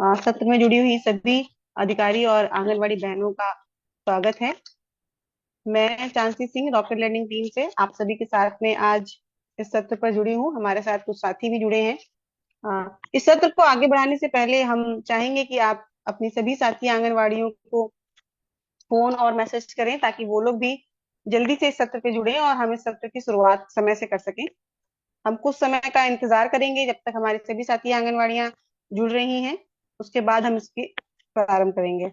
सत्र में जुड़ी हुई सभी अधिकारी और आंगनवाड़ी बहनों का स्वागत है। मैं chancy Singh rocket learning team से आप सभी के साथ में आज इस सत्र पर जुड़ी हूँ। हमारे साथ कुछ साथी भी जुड़े हैं। इस सत्र को आगे बढ़ाने से पहले हम चाहेंगे कि आप अपनी सभी साथी आंगनवाड़ियों को फोन और मैसेज करें ताकि वो लोग भी जल्दी से इस सत्र पे जुड़े और हम इस सत्र की शुरुआत समय से कर सकें। हम कुछ समय का इंतजार करेंगे जब तक हमारी सभी साथी आंगनवाड़ियां जुड़ रही हैं। उसके बाद हम इसकी प्रारंभ करेंगे।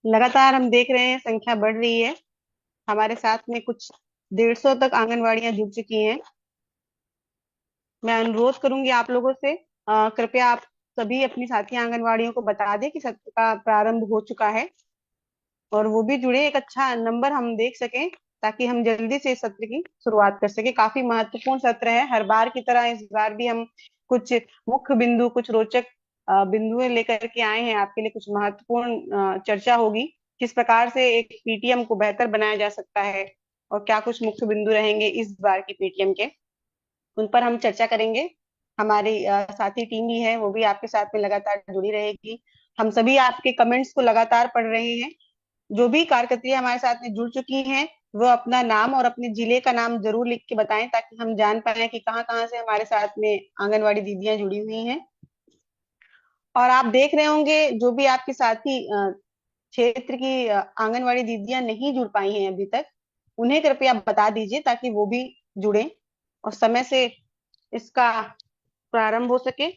लगातार हम देख रहे हैं संख्या बढ़ रही है। हमारे साथ में कुछ 150 तक आंगनवाड़ियां जुड़ चुकी हैं। मैं अनुरोध करूंगी आप लोगों से, कृपया आप सभी अपनी साथी आंगनवाड़ियों को बता दें कि सत्र का प्रारंभ हो चुका है और वो भी जुड़े, एक अच्छा नंबर हम देख सकें ताकि हम जल्दी से इस सत्र की शुरुआत कर सके। काफी महत्वपूर्ण सत्र है। हर बार की तरह इस बार भी हम कुछ मुख्य बिंदु, कुछ रोचक बिंदुएं लेकर के आए हैं आपके लिए। कुछ महत्वपूर्ण चर्चा होगी, किस प्रकार से एक पीटीएम को बेहतर बनाया जा सकता है और क्या कुछ मुख्य बिंदु रहेंगे इस बार की पीटीएम के, उन पर हम चर्चा करेंगे। हमारी साथी टीम भी है, वो भी आपके साथ में लगातार जुड़ी रहेगी। हम सभी आपके कमेंट्स को लगातार पढ़ रहे हैं। जो भी कार्यकर्त्रियां हमारे साथ में जुड़ चुकी हैं वो अपना नाम और अपने जिले का नाम जरूर लिख के बताएं ताकि हम जान पाए कि कहाँ कहाँ से हमारे साथ में आंगनवाड़ी दीदियां जुड़ी हुई हैं। और आप देख रहे होंगे जो भी आपके साथी क्षेत्र की आंगनवाड़ी दीदियां नहीं जुड़ पाई हैं अभी तक, उन्हें कृपया बता दीजिए ताकि वो भी जुड़े और समय से इसका प्रारंभ हो सके।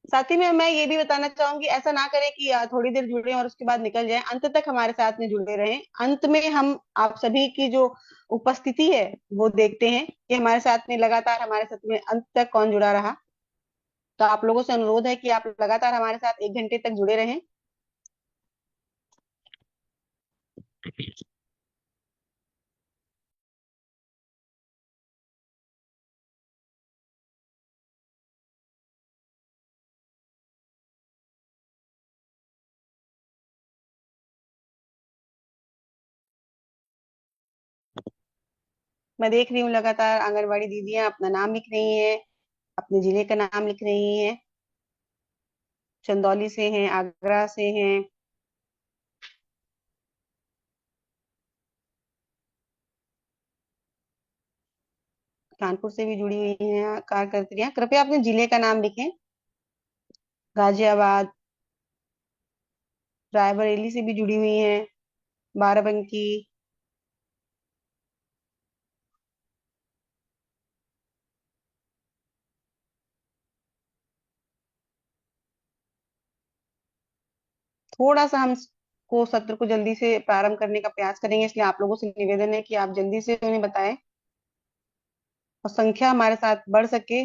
साथ ही में मैं ये भी बताना चाहूंगी, ऐसा ना करें कि थोड़ी देर जुड़े और उसके बाद निकल जाएं। अंत तक हमारे साथ में जुड़े रहें। अंत में हम आप सभी की जो उपस्थिति है वो देखते हैं कि हमारे साथ में लगातार हमारे साथ में अंत तक कौन जुड़ा रहा। तो आप लोगों से अनुरोध है कि आप लगातार हमारे साथ 1 घंटे तक जुड़े रहें। मैं देख रही हूँ लगातार आंगनवाड़ी दीदियां अपना नाम लिख रही हैं, अपने जिले का नाम लिख रही हैं। चंदौली से हैं, आगरा से हैं, कानपुर से भी जुड़ी हुई हैं कार्यकर्त्रियां। कृपया अपने जिले का नाम लिखें। गाजियाबाद, रायबरेली से भी जुड़ी हुई हैं, बाराबंकी। थोड़ा सा हम को सत्र को जल्दी से प्रारंभ करने का प्रयास करेंगे, इसलिए आप लोगों से निवेदन है कि आप जल्दी से उन्हें बताएं और संख्या हमारे साथ बढ़ सके।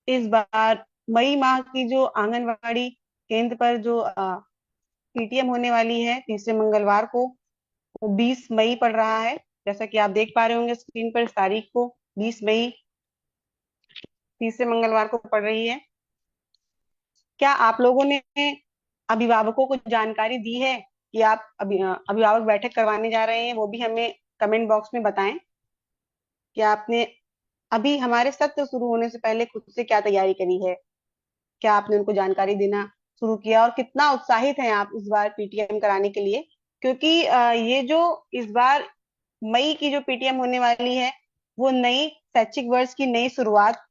इस बार मई माह की जो आंगनवाड़ी केंद्र पर जो पीटीएम होने वाली है तीसरे मंगलवार को, वो 20 मई पड़ रहा है। जैसा कि आप देख पा रहे होंगे स्क्रीन पर, इस तारीख को 20 मई तीसरे मंगलवार को पड़ रही है। क्या आप लोगों ने अभिभावकों को जानकारी दी है कि आप अभिभावक बैठक करवाने जा रहे हैं? वो भी हमें कमेंट बॉक्स में बताएं कि आपने अभी हमारे सत्र शुरू होने से पहले खुद से क्या तैयारी करी है। क्या आपने उनको जानकारी देना शुरू किया और कितना उत्साहित हैं आप इस बार पीटीएम कराने के लिए? क्योंकि ये जो इस बार मई की जो पीटीएम होने वाली है वो नई शैक्षिक वर्ष की नई शुरुआत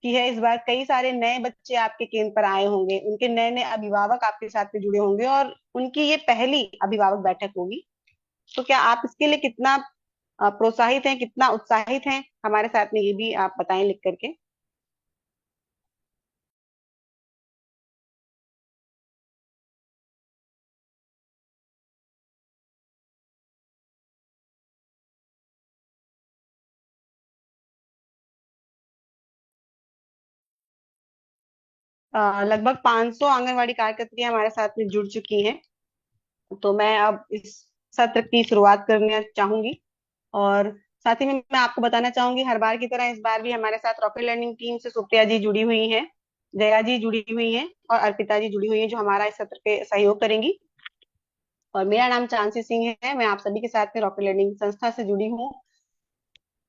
की है। इस बार कई सारे नए बच्चे आपके केंद्र पर आए होंगे, उनके नए नए अभिभावक आपके साथ में जुड़े होंगे और उनकी ये पहली अभिभावक बैठक होगी। तो क्या आप इसके लिए कितना प्रोत्साहित हैं, कितना उत्साहित हैं हमारे साथ में, ये भी आप बताएं लिख करके। लगभग 500 आंगनवाड़ी कार्यकर्तियां हमारे साथ में जुड़ चुकी हैं। तो मैं अब इस सत्र की शुरुआत करना चाहूंगी। और साथ ही में मैं आपको बताना चाहूंगी, हर बार की तरह इस बार भी हमारे साथ रॉकेट लर्निंग टीम से सुप्रिया जी जुड़ी हुई हैं, जया जी जुड़ी हुई हैं और अर्पिता जी जुड़ी हुई हैं, जो हमारा इस सत्र पे सहयोग करेंगी। और मेरा नाम चांसी सिंह है, मैं आप सभी के साथ में रॉकेट लर्निंग संस्था से जुड़ी हूँ।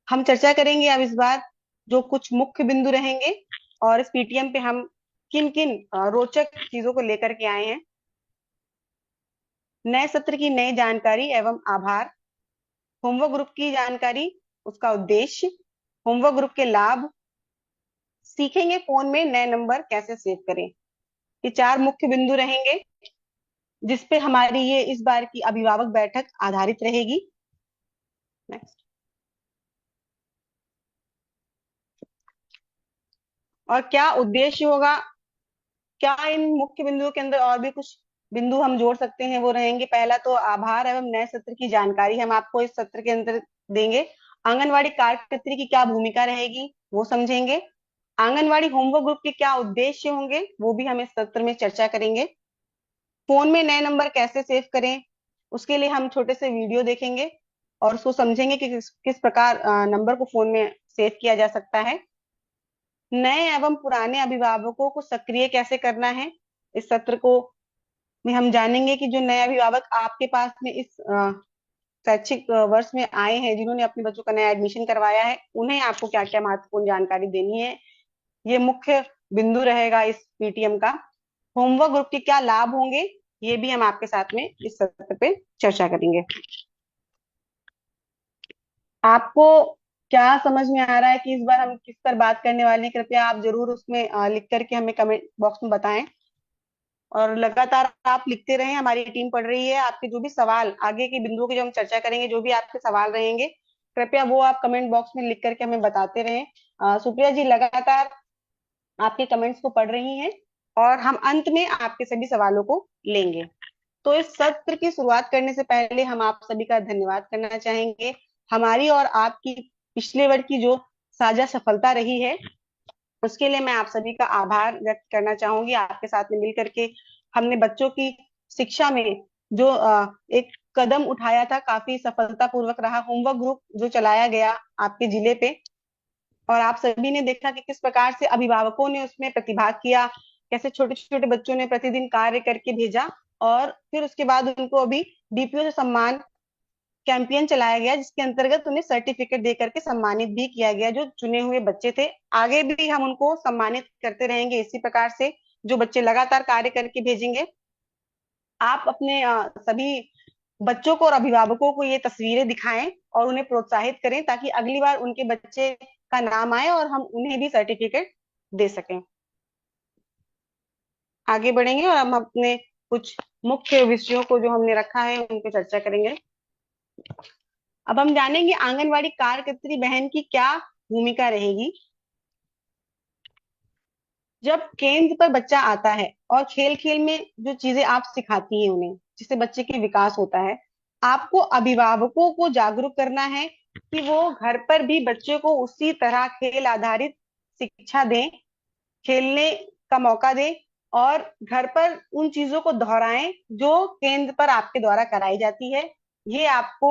हम चर्चा करेंगे अब इस बार जो कुछ मुख्य बिंदु रहेंगे, और इस पीटीएम पे हम किन किन रोचक चीजों को लेकर के आए हैं। नए सत्र की नई जानकारी एवं आभार, होमवर्क ग्रुप की जानकारी, उसका उद्देश्य, होमवर्क ग्रुप के लाभ, सीखेंगे फोन में नए नंबर कैसे सेव करें। ये चार मुख्य बिंदु रहेंगे जिसपे हमारी ये इस बार की अभिभावक बैठक आधारित रहेगी। नेक्स्ट। और क्या उद्देश्य होगा, क्या इन मुख्य बिंदुओं के अंदर और भी कुछ बिंदु हम जोड़ सकते हैं, वो रहेंगे। पहला तो आभार एवं नए सत्र की जानकारी हम आपको इस सत्र के अंदर देंगे। आंगनवाड़ी कार्यकर्त्री की क्या भूमिका रहेगी वो समझेंगे। आंगनवाड़ी होमवर्क ग्रुप के क्या उद्देश्य होंगे वो भी हम इस सत्र में चर्चा करेंगे। फोन में नए नंबर कैसे सेव करें, उसके लिए हम छोटे से वीडियो देखेंगे और उसको समझेंगे कि किस प्रकार नंबर को फोन में सेव किया जा सकता है। नए एवं पुराने अभिभावकों को सक्रिय कैसे करना है, इस सत्र को में हम जानेंगे कि जो नए अभिभावक आपके पास में इस शैक्षिक वर्ष में आए हैं, जिन्होंने अपने बच्चों का नया एडमिशन करवाया है, उन्हें आपको क्या क्या महत्वपूर्ण जानकारी देनी है। ये मुख्य बिंदु रहेगा इस पीटीएम का। होमवर्क ग्रुप के क्या लाभ होंगे, ये भी हम आपके साथ में इस सत्र पे चर्चा करेंगे। आपको क्या समझ में आ रहा है कि इस बार हम किस पर बात करने वाले हैं, कृपया आप जरूर उसमें लिख करके हमें कमेंट बॉक्स में बताएं। और लगातार आप लिखते रहें, हमारी टीम पढ़ रही है। आपके जो भी सवाल, आगे के बिंदुओं की जो हम चर्चा करेंगे, जो भी आपके सवाल रहेंगे, कृपया वो आप कमेंट बॉक्स में लिख करके हमें बताते रहें। सुप्रिया जी लगातार आपके कमेंट्स को पढ़ रही हैं और हम अंत में आपके सभी सवालों को लेंगे। तो इस सत्र की शुरुआत करने से पहले हम आप सभी का धन्यवाद करना चाहेंगे। हमारी और आपकी पिछले वर्ष की जो साझा सफलता रही है, उसके लिए मैं आप सभी का आभार व्यक्त करना चाहूंगी। आपके साथ में मिलकर के हमने बच्चों की शिक्षा में जो एक कदम उठाया था, काफी सफलतापूर्वक रहा। होमवर्क ग्रुप जो चलाया गया आपके जिले पे, और आप सभी ने देखा कि किस प्रकार से अभिभावकों ने उसमें प्रतिभाग किया, कैसे छोटे छोटे बच्चों ने प्रतिदिन कार्य करके भेजा। और फिर उसके बाद उनको अभी डीपीओ से सम्मान कैंपेन चलाया गया, जिसके अंतर्गत उन्हें सर्टिफिकेट दे करके सम्मानित भी किया गया, जो चुने हुए बच्चे थे। आगे भी हम उनको सम्मानित करते रहेंगे इसी प्रकार से, जो बच्चे लगातार कार्य करके भेजेंगे। आप अपने सभी बच्चों को और अभिभावकों को ये तस्वीरें दिखाएं और उन्हें प्रोत्साहित करें, ताकि अगली बार उनके बच्चे का नाम आए और हम उन्हें भी सर्टिफिकेट दे सकें। आगे बढ़ेंगे और हम अपने कुछ मुख्य विषयों को जो हमने रखा है उन पर चर्चा करेंगे। अब हम जानेंगे आंगनवाड़ी कार्यकर्त्री बहन की क्या भूमिका रहेगी। जब केंद्र पर बच्चा आता है और खेल खेल में जो चीजें आप सिखाती हैं उन्हें, जिससे बच्चे की विकास होता है, आपको अभिभावकों को जागरूक करना है कि वो घर पर भी बच्चे को उसी तरह खेल आधारित शिक्षा दें, खेलने का मौका दें, और घर पर उन चीजों को दोहराएं जो केंद्र पर आपके द्वारा कराई जाती है। ये आपको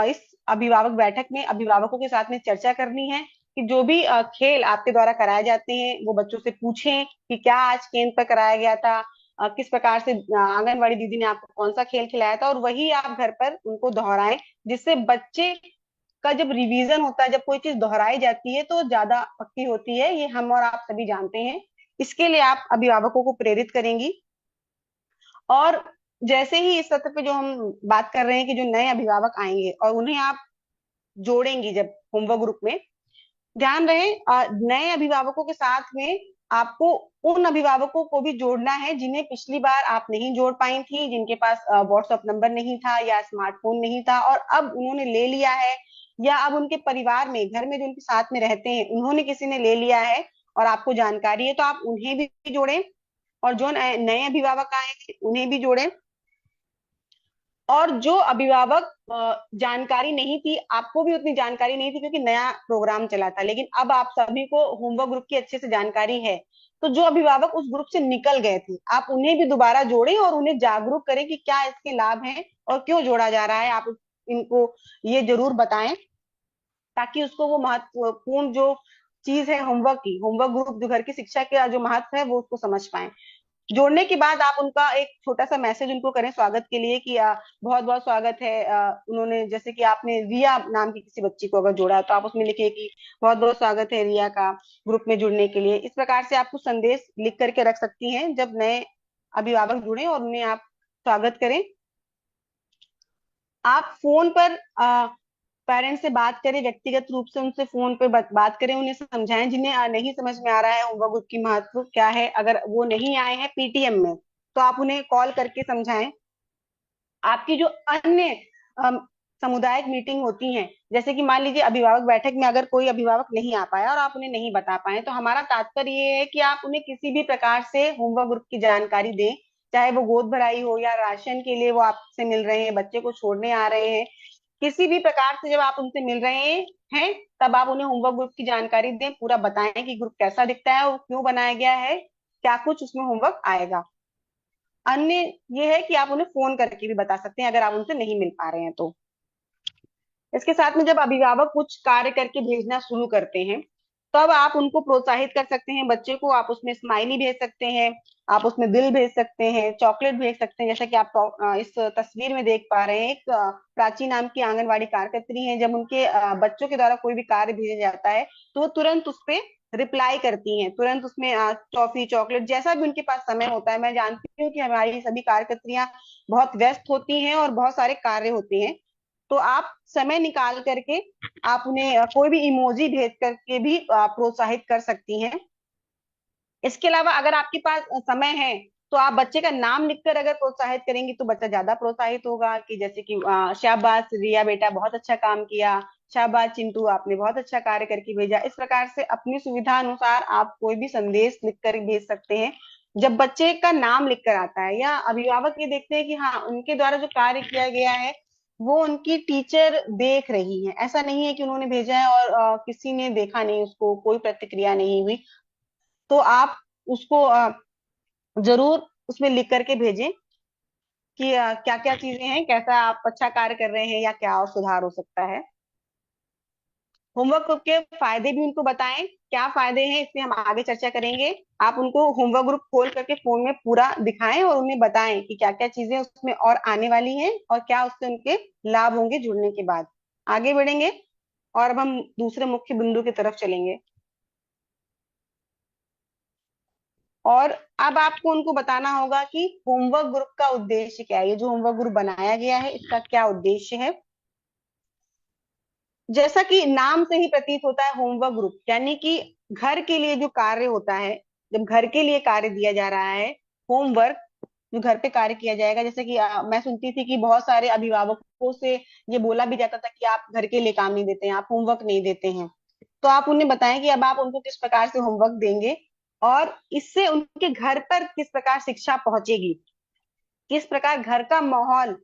इस अभिभावक बैठक में अभिभावकों के साथ में चर्चा करनी है कि जो भी खेल आपके द्वारा कराए जाते हैं, वो बच्चों से पूछें कि क्या आज केंद्र पर कराया गया था, किस प्रकार से आंगनवाड़ी दीदी ने आपको कौन सा खेल खिलाया था, और वही आप घर पर उनको दोहराएं, जिससे बच्चे का जब रिवीजन होता है, जब कोई चीज दोहराई जाती है तो ज्यादा पक्की होती है। ये हम और आप सभी जानते हैं। इसके लिए आप अभिभावकों को प्रेरित करेंगी। और जैसे ही इस सत्र पे जो हम बात कर रहे हैं कि जो नए अभिभावक आएंगे और उन्हें आप जोड़ेंगी जब होमवर्क ग्रुप में, ध्यान रहे नए अभिभावकों के साथ में आपको उन अभिभावकों को भी जोड़ना है जिन्हें पिछली बार आप नहीं जोड़ पाई थी, जिनके पास व्हाट्सएप नंबर नहीं था या स्मार्टफोन नहीं था, और अब उन्होंने ले लिया है, या अब उनके परिवार में, घर में जो उनके साथ में रहते हैं, उन्होंने किसी ने ले लिया है और आपको जानकारी है, तो आप उन्हें भी जोड़ें। और जो नए अभिभावक आए हैं उन्हें भी जोड़ें। और जो अभिभावक जानकारी नहीं थी, आपको भी उतनी जानकारी नहीं थी क्योंकि नया प्रोग्राम चला था, लेकिन अब आप सभी को होमवर्क ग्रुप की अच्छे से जानकारी है, तो जो अभिभावक उस ग्रुप से निकल गए थे, आप उन्हें भी दोबारा जोड़ें और उन्हें जागरूक करें कि क्या इसके लाभ हैं और क्यों जोड़ा जा रहा है। आप इनको ये जरूर बताएं, ताकि उसको वो महत्वपूर्ण जो चीज है होमवर्क की, होमवर्क ग्रुप जो घर की शिक्षा का जो महत्व है वो उसको समझ पाए। जोड़ने के बाद आप उनका एक छोटा सा मैसेज उनको करें स्वागत के लिए कि बहुत बहुत स्वागत है। उन्होंने जैसे कि आपने रिया नाम की किसी बच्ची को अगर जोड़ा तो आप उसमें लिखिए कि बहुत बहुत स्वागत है रिया का ग्रुप में जुड़ने के लिए। इस प्रकार से आप कुछ संदेश लिख करके रख सकती हैं जब नए अभिभावक जुड़े और उन्हें आप स्वागत करें। आप फोन पर पेरेंट्स से बात करें, व्यक्तिगत रूप से उनसे फोन पे बात करें, उन्हें समझाएं। जिन्हें नहीं समझ में आ रहा है होमवर्क ग्रुप की महत्व क्या है, अगर वो नहीं आए हैं पीटीएम में तो आप उन्हें कॉल करके समझाएं। आपकी जो अन्य सामुदायिक मीटिंग होती हैं, जैसे कि मान लीजिए अभिभावक बैठक में अगर कोई अभिभावक नहीं आ पाया और आप उन्हें नहीं बता पाए, तो हमारा तात्पर्य ये है कि आप उन्हें किसी भी प्रकार से होमवर्क ग्रुप की जानकारी दें। चाहे वो गोद भराई हो या राशन के लिए वो आपसे मिल रहे हैं, बच्चे को छोड़ने आ रहे हैं, किसी भी प्रकार से जब आप उनसे मिल रहे हैं तब आप उन्हें होमवर्क ग्रुप की जानकारी दें, पूरा बताएं कि ग्रुप कैसा दिखता है और क्यों बनाया गया है, क्या कुछ उसमें होमवर्क आएगा। अन्य ये है कि आप उन्हें फोन करके भी बता सकते हैं अगर आप उनसे नहीं मिल पा रहे हैं तो। इसके साथ में जब अभिभावक कुछ कार्य करके भेजना शुरू करते हैं तब आप उनको प्रोत्साहित कर सकते हैं। बच्चे को आप उसमें स्माइली भेज सकते हैं, आप उसमें दिल भेज सकते हैं, चॉकलेट भेज सकते हैं। जैसा कि आप इस तस्वीर में देख पा रहे हैं, एक प्राची नाम की आंगनवाड़ी कार्यकर्त्री है, जब उनके बच्चों के द्वारा कोई भी कार्य भेजा जाता है तो वो तुरंत उस पर रिप्लाई करती हैं, तुरंत उसमें टॉफी चॉकलेट जैसा भी उनके पास समय होता है। मैं जानती हूँ कि हमारी सभी कार्यकर्त्रियां बहुत व्यस्त होती हैं और बहुत सारे कार्य होते हैं, तो आप समय निकाल करके आप उन्हें कोई भी इमोजी भेज करके भी प्रोत्साहित कर सकती हैं। इसके अलावा अगर आपके पास समय है तो आप बच्चे का नाम लिखकर अगर प्रोत्साहित करेंगी तो बच्चा ज्यादा प्रोत्साहित होगा, कि जैसे कि शाबाश रिया बेटा बहुत अच्छा काम किया, शाबाश चिंटू आपने बहुत अच्छा कार्य करके भेजा। इस प्रकार से अपनी सुविधा अनुसार आप कोई भी संदेश लिखकर भेज सकते हैं। जब बच्चे का नाम लिखकर आता है या अभिभावक ये देखते हैं कि हाँ उनके द्वारा जो कार्य किया गया है वो उनकी टीचर देख रही है, ऐसा नहीं है कि उन्होंने भेजा है और किसी ने देखा नहीं, उसको कोई प्रतिक्रिया नहीं हुई, तो आप उसको जरूर उसमें लिख करके भेजें कि क्या क्या चीजें हैं, कैसा आप अच्छा कार्य कर रहे हैं या क्या और सुधार हो सकता है। होमवर्क ग्रुप के फायदे भी उनको बताएं, क्या फायदे हैं इसमें हम आगे चर्चा करेंगे। आप उनको होमवर्क ग्रुप खोल करके फोन में पूरा दिखाएं और उन्हें बताएं कि क्या क्या चीजें उसमें और आने वाली हैं और क्या उससे उनके लाभ होंगे जुड़ने के बाद। आगे बढ़ेंगे और अब हम दूसरे मुख्य बिंदु की तरफ चलेंगे। और अब आपको उनको बताना होगा कि होमवर्क ग्रुप का उद्देश्य क्या है, ये जो होमवर्क ग्रुप बनाया गया है इसका क्या उद्देश्य है। जैसा कि नाम से ही प्रतीत होता है होमवर्क ग्रुप यानी कि घर के लिए जो कार्य होता है, जब घर के लिए कार्य दिया जा रहा है, होमवर्क जो घर पे कार्य किया जाएगा। जैसे कि मैं सुनती थी कि बहुत सारे अभिभावकों से ये बोला भी जाता था कि आप घर के लिए काम नहीं देते हैं, आप होमवर्क नहीं देते हैं। तो आप उन्हें बताएं कि अब आप उनको किस प्रकार से होमवर्क देंगे और इससे उनके घर पर किस प्रकार शिक्षा पहुंचेगी, किस प्रकार घर का माहौल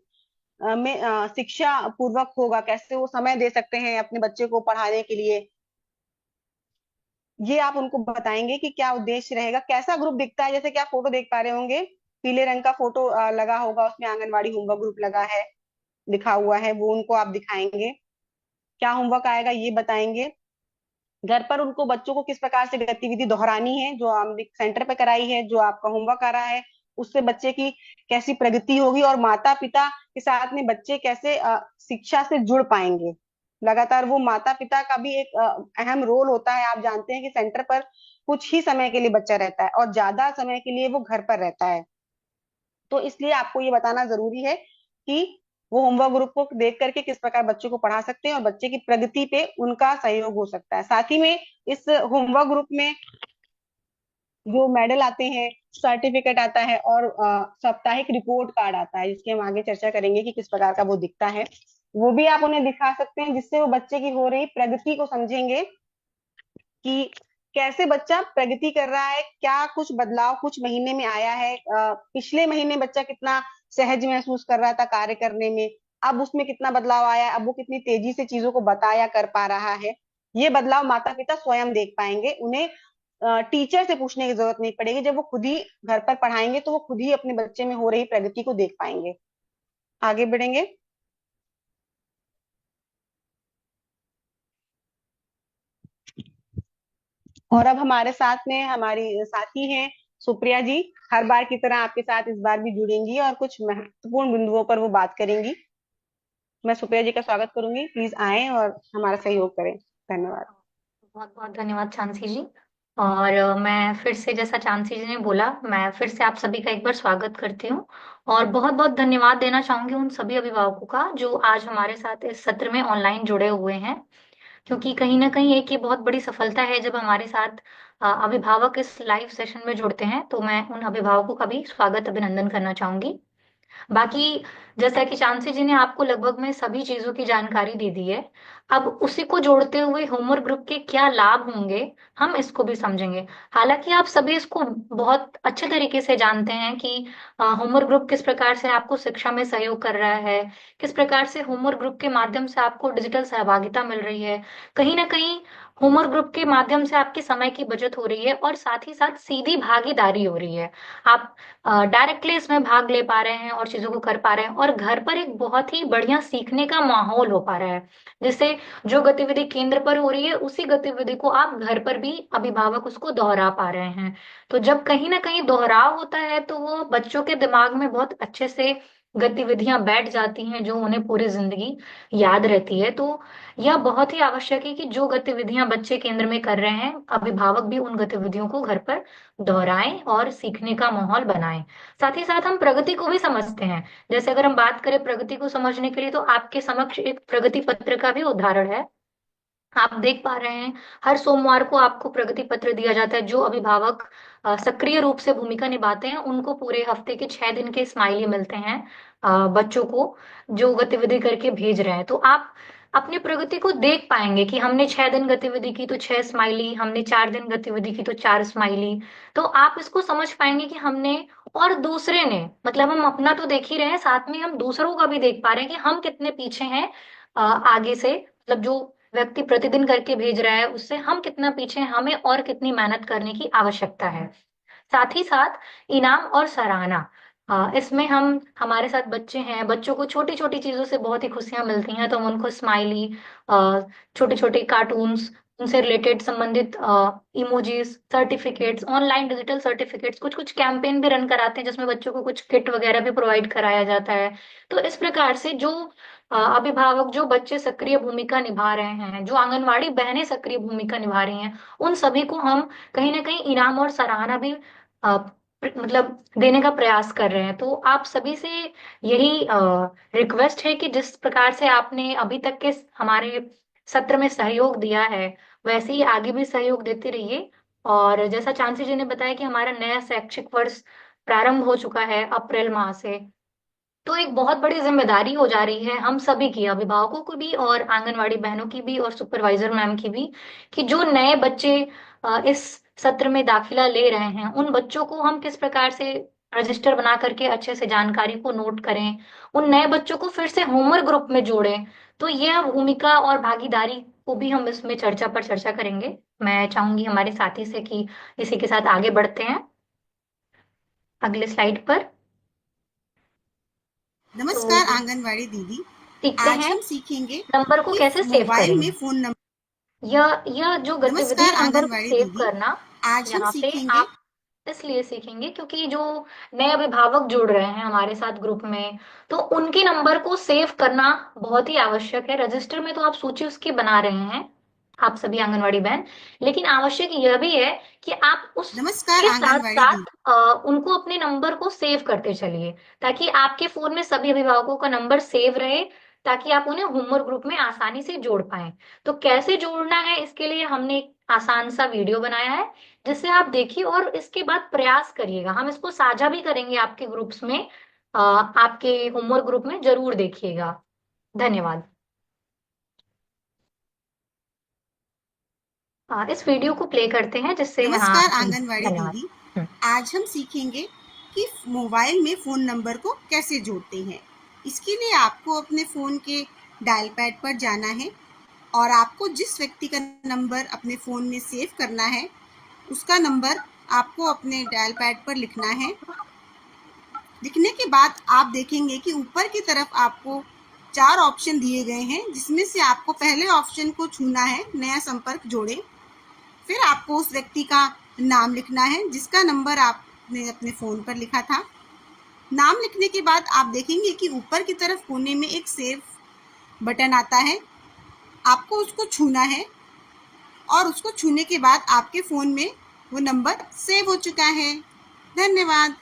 में शिक्षा पूर्वक होगा, कैसे वो समय दे सकते हैं अपने बच्चे को पढ़ाने के लिए। ये आप उनको बताएंगे कि क्या उद्देश्य रहेगा, कैसा ग्रुप दिखता है। जैसे कि आप फोटो देख पा रहे होंगे, पीले रंग का फोटो लगा होगा, उसमें आंगनवाड़ी होमवर्क ग्रुप लगा है, लिखा हुआ है, वो उनको आप दिखाएंगे। क्या होमवर्क आएगा ये बताएंगे। घर पर उनको बच्चों को किस प्रकार से गतिविधि दोहरानी है जो हमने सेंटर पे कराई है, जो आपका होमवर्क आ रहा है उससे बच्चे की कैसी प्रगति होगी और माता पिता के साथ में बच्चे कैसे शिक्षा से जुड़ पाएंगे। लगातार वो माता पिता का भी एक अहम रोल होता है। आप जानते हैं कि सेंटर पर कुछ ही समय के लिए बच्चा रहता है और ज्यादा समय के लिए वो घर पर रहता है, तो इसलिए आपको ये बताना जरूरी है कि वो होमवर्क ग्रुप को देख करके किस प्रकार बच्चों को पढ़ा सकते हैं और बच्चे की प्रगति पे उनका सहयोग हो सकता है। साथ ही में इस होमवर्क ग्रुप में जो मेडल आते हैं, सर्टिफिकेट आता है और साप्ताहिक रिपोर्ट कार्ड आता है, जिसकी हम आगे चर्चा करेंगे कि किस प्रकार का वो दिखता है। वो भी आप उन्हें दिखा सकते हैं जिससे वो बच्चे की हो रही प्रगति को समझेंगे कि कैसे बच्चा प्रगति कर रहा है, क्या कुछ बदलाव कुछ महीने में आया है। पिछले महीने बच्चा कितना सहज महसूस कर रहा था कार्य करने में, अब उसमें कितना बदलाव आया है, अब वो कितनी तेजी से चीजों को बताया कर पा रहा है। ये बदलाव माता पिता स्वयं देख पाएंगे। उन्हें टीचर से पूछने की जरूरत नहीं पड़ेगी। जब वो खुद ही घर पर पढ़ाएंगे तो वो खुद ही अपने बच्चे में हो रही प्रगति को देख पाएंगे। आगे बढ़ेंगे। और अब हमारे साथ में हमारी साथी हैं सुप्रिया जी। हर बार की तरह आपके साथ इस बार भी जुड़ेंगी और कुछ महत्वपूर्ण बिंदुओं पर वो बात करेंगी। मैं सुप्रिया जी का स्वागत करूंगी, प्लीज आए और हमारा सहयोग करें। धन्यवाद। बहुत बहुत धन्यवाद चांसी जी। और मैं फिर से, जैसा चांसी जी ने बोला, मैं फिर से आप सभी का एक बार स्वागत करती हूँ। और बहुत बहुत धन्यवाद देना चाहूंगी उन सभी अभिभावकों का जो आज हमारे साथ इस सत्र में ऑनलाइन जुड़े हुए हैं। क्योंकि कहीं ना कहीं एक ये बहुत बड़ी सफलता है जब हमारे साथ अभिभावक इस लाइव सेशन में जुड़ते हैं। तो मैं उन अभिभावकों का भी स्वागत अभिनंदन करना चाहूंगी। बाकी जैसा कि चांसी जी ने आपको लगभग में सभी चीजों की जानकारी दे दी है, अब उसी को जोड़ते हुए होमवर्क ग्रुप के क्या लाभ होंगे हम इसको भी समझेंगे। हालांकि आप सभी इसको बहुत अच्छे तरीके से जानते हैं कि होमवर्क ग्रुप किस प्रकार से आपको शिक्षा में सहयोग कर रहा है, किस प्रकार से होमवर्क ग्रुप के माध्यम से आपको डिजिटल सहभागिता मिल रही है। कहीं ना कहीं होमवर्क ग्रुप के माध्यम से आपके समय की बचत हो रही है और साथ ही साथ सीधी भागीदारी हो रही है। आप डायरेक्टली इसमें भाग ले पा रहे हैं और चीजों को कर पा रहे हैं, और घर पर एक बहुत ही बढ़िया सीखने का माहौल हो पा रहा है। जिससे जो गतिविधि केंद्र पर हो रही है उसी गतिविधि को आप घर पर भी अभिभावक उसको दोहरा पा रहे हैं। तो जब कहीं ना कहीं दोहराव होता है तो वो बच्चों के दिमाग में बहुत अच्छे से गतिविधियां बैठ जाती हैं जो उन्हें पूरी जिंदगी याद रहती है। तो यह बहुत ही आवश्यक है कि जो गतिविधियां बच्चे केंद्र में कर रहे हैं अभिभावक भी उन गतिविधियों को घर पर दोहराएं और सीखने का माहौल बनाएं। साथ ही साथ हम प्रगति को भी समझते हैं। जैसे अगर हम बात करें प्रगति को समझने के लिए, तो आपके समक्ष एक प्रगति पत्र का भी उदाहरण है। आप देख पा रहे हैं हर सोमवार को आपको प्रगति पत्र दिया जाता है। जो अभिभावक सक्रिय रूप से भूमिका निभाते हैं उनको पूरे हफ्ते के 6 दिन के स्माइली मिलते हैं बच्चों को, जो गतिविधि करके भेज रहे हैं। तो आप अपनी प्रगति को देख पाएंगे कि हमने 6 दिन गतिविधि की तो 6 स्माइली, हमने 4 दिन गतिविधि की तो 4 स्माइली। तो आप इसको समझ पाएंगे कि हमने और दूसरे ने, मतलब हम अपना तो देख ही रहे हैं, साथ में हम दूसरों का भी देख पा रहे हैं कि हम कितने पीछे हैं आगे से। मतलब जो व्यक्ति प्रतिदिन करके भेज रहा है उससे हम कितना पीछे हैं, हमें और कितनी मेहनत करने की आवश्यकता है। साथ ही साथ इनाम और सराहना, इसमें हम, हमारे साथ बच्चे हैं, बच्चों को छोटी छोटी चीजों से बहुत ही खुशियां मिलती हैं तो हम उनको स्माइली, छोटे छोटे कार्टून्स, उनसे रिलेटेड संबंधित emojis, certificates, online digital certificates, कुछ कुछ कैंपेन भी रन कराते हैं जिसमें बच्चों को कुछ किट वगैरह भी प्रोवाइड कराया जाता है। तो इस प्रकार से जो अभिभावक, जो बच्चे सक्रिय भूमिका निभा रहे हैं, जो आंगनवाड़ी बहनें सक्रिय भूमिका निभा रही हैं, उन सभी को हम कहीं ना कहीं इनाम और सराहना भी मतलब देने का प्रयास कर रहे हैं। तो आप सभी से यही रिक्वेस्ट है कि जिस प्रकार से आपने अभी तक के हमारे सत्र में सहयोग दिया है वैसे ही आगे भी सहयोग देते रहिए। और जैसा चांसी जी ने बताया कि हमारा नया शैक्षिक वर्ष प्रारंभ हो चुका है अप्रैल माह से, तो एक बहुत बड़ी जिम्मेदारी हो जा रही है हम सभी की, अभिभावकों को भी और आंगनवाड़ी बहनों की भी और सुपरवाइजर मैम की भी, कि जो नए बच्चे इस सत्र में दाखिला ले रहे हैं उन बच्चों को हम किस प्रकार से रजिस्टर बना करके अच्छे से जानकारी को नोट करें, उन नए बच्चों को फिर से होमवर्क ग्रुप में जोड़ें। तो यह भूमिका और भागीदारी को भी हम इसमें चर्चा पर चर्चा करेंगे। मैं चाहूंगी हमारे साथी से कि इसी के साथ आगे बढ़ते हैं अगले स्लाइड पर। तो नमस्कार आंगनवाड़ी दीदी। सीखते आज हैं हम सीखेंगे नंबर को कि कैसे सेव मोबाइल में करेंगे। Phone number. यह जो गतिविधि है नमस्कार नंबर को आंगनवाड़ी सेव दीदी। करना, आज हम यहाँ पे सीखेंगे। आप इसलिए सीखेंगे क्योंकि जो नए अभिभावक जुड़ रहे हैं हमारे साथ ग्रुप में, तो उनके नंबर को सेव करना बहुत ही आवश्यक है। रजिस्टर में तो आप सूची उसकी बना रहे हैं आप सभी आंगनवाड़ी बहन, लेकिन आवश्यक यह भी है कि आप नमस्कार उसके साथ आंगनवाड़ी दीदी। साथ उनको अपने नंबर को सेव करते चलिए, ताकि आपके फोन में सभी अभिभावकों का नंबर सेव रहे, ताकि आप उन्हें होमवर्क ग्रुप में आसानी से जोड़ पाएं। तो कैसे जोड़ना है इसके लिए हमने एक आसान सा वीडियो बनाया है जिससे आप देखिए और इसके बाद प्रयास करिएगा। हम इसको साझा भी करेंगे आपके ग्रुप्स में, आपके होमवर्क ग्रुप में जरूर देखिएगा। धन्यवाद। इस वीडियो को प्ले करते हैं जिससे, हाँ, नमस्कार हम, आंगनवाड़ी धन्यवाद। दीदी। आज हम सीखेंगे कि मोबाइल में फोन नंबर को कैसे जोड़ते हैं। इसके लिए आपको अपने फोन के डायल पैड पर जाना है और आपको जिस व्यक्ति का नंबर अपने फोन में सेव करना है उसका नंबर आपको अपने डायल पैड पर लिखना है। लिखने के बाद आप देखेंगे कि ऊपर की तरफ आपको 4 ऑप्शन दिए गए हैं, जिसमें से आपको पहले ऑप्शन को छूना है, नया संपर्क जोड़ें। फिर आपको उस व्यक्ति का नाम लिखना है जिसका नंबर आपने अपने फ़ोन पर लिखा था। नाम लिखने के बाद आप देखेंगे कि ऊपर की तरफ कोने में एक सेव बटन आता है। आपको उसको छूना है और उसको छूने के बाद आपके फ़ोन में वो नंबर सेव हो चुका है। धन्यवाद।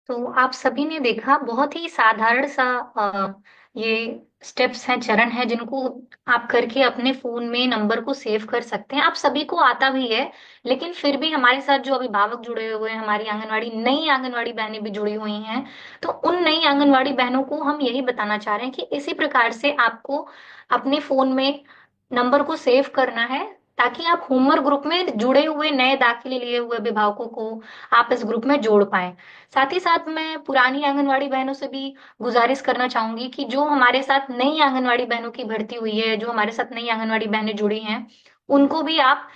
तो आप सभी ने देखा, बहुत ही साधारण सा ये स्टेप्स हैं, चरण हैं, जिनको आप करके अपने फोन में नंबर को सेव कर सकते हैं। आप सभी को आता भी है, लेकिन फिर भी हमारे साथ जो अभिभावक जुड़े हुए हैं, हमारी आंगनवाड़ी नई आंगनवाड़ी बहनें भी जुड़ी हुई हैं, तो उन नई आंगनवाड़ी बहनों को हम यही बताना चाह रहे हैं कि इसी प्रकार से आपको अपने फोन में नंबर को सेव करना है, ताकि आप होमवर्क ग्रुप में जुड़े हुए नए दाखिले लिए हुए अभिभावकों को आप इस ग्रुप में जोड़ पाएं। साथ ही साथ मैं पुरानी आंगनवाड़ी बहनों से भी गुजारिश करना चाहूंगी कि जो हमारे साथ नई आंगनवाड़ी बहनों की भर्ती हुई है, जो हमारे साथ नई आंगनवाड़ी बहनें जुड़ी हैं, उनको भी आप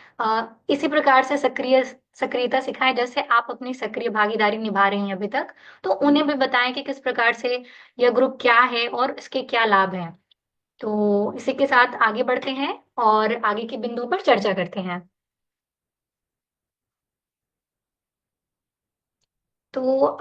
इसी प्रकार से सक्रियता सिखाएं, जैसे आप अपनी सक्रिय भागीदारी निभा रही हैं अभी तक। तो उन्हें भी बताएं कि किस प्रकार से यह ग्रुप क्या है और इसके क्या लाभ हैं। तो इसी के साथ आगे बढ़ते हैं और आगे के बिंदु पर चर्चा करते हैं। तो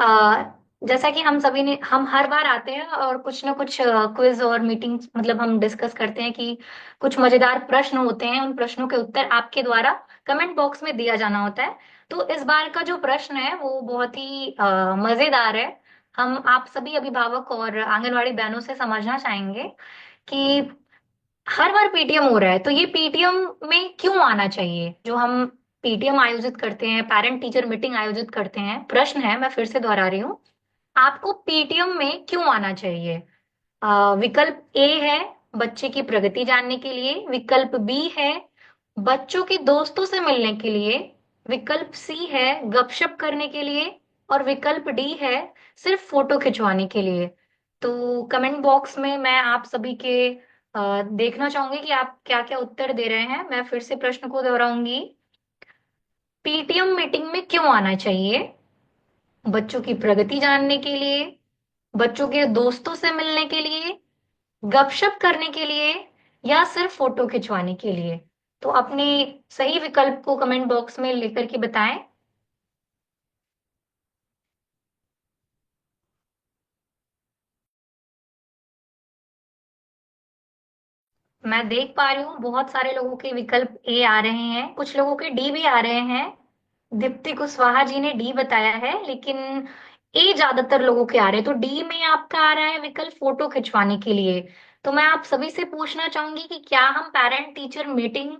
जैसा कि हम हर बार आते हैं और कुछ ना कुछ क्विज और मीटिंग्स, मतलब हम डिस्कस करते हैं कि कुछ मजेदार प्रश्न होते हैं, उन प्रश्नों के उत्तर आपके द्वारा कमेंट बॉक्स में दिया जाना होता है। तो इस बार का जो प्रश्न है वो बहुत ही मजेदार है। हम आप सभी अभिभावक और आंगनवाड़ी बहनों से समझना चाहेंगे कि हर बार पीटीएम हो रहा है, तो ये पीटीएम में क्यों आना चाहिए? जो हम पीटीएम आयोजित करते हैं, पेरेंट टीचर मीटिंग आयोजित करते हैं, प्रश्न है, मैं फिर से दोहरा रही हूँ, आपको पीटीएम में क्यों आना चाहिए? विकल्प ए है बच्चे की प्रगति जानने के लिए, विकल्प बी है बच्चों के दोस्तों से मिलने के लिए, विकल्प सी है गपशप करने के लिए, और विकल्प डी है सिर्फ फोटो खिंचवाने के लिए। तो कमेंट बॉक्स में मैं आप सभी के देखना चाहूंगी कि आप क्या क्या उत्तर दे रहे हैं। मैं फिर से प्रश्न को दोहराऊंगी, पीटीएम मीटिंग में क्यों आना चाहिए? बच्चों की प्रगति जानने के लिए, बच्चों के दोस्तों से मिलने के लिए, गपशप करने के लिए, या सिर्फ फोटो खिंचवाने के लिए? तो अपने सही विकल्प को कमेंट बॉक्स में लेकर के बताएं। मैं देख पा रही हूँ बहुत सारे लोगों के विकल्प ए आ रहे हैं, कुछ लोगों के डी भी आ रहे हैं। दीप्ति कुशवाहा जी ने डी बताया है, लेकिन ए ज्यादातर लोगों के आ रहे हैं। तो डी में आपका आ रहा है विकल्प फोटो खिंचवाने के लिए। तो मैं आप सभी से पूछना चाहूंगी कि क्या हम पेरेंट टीचर मीटिंग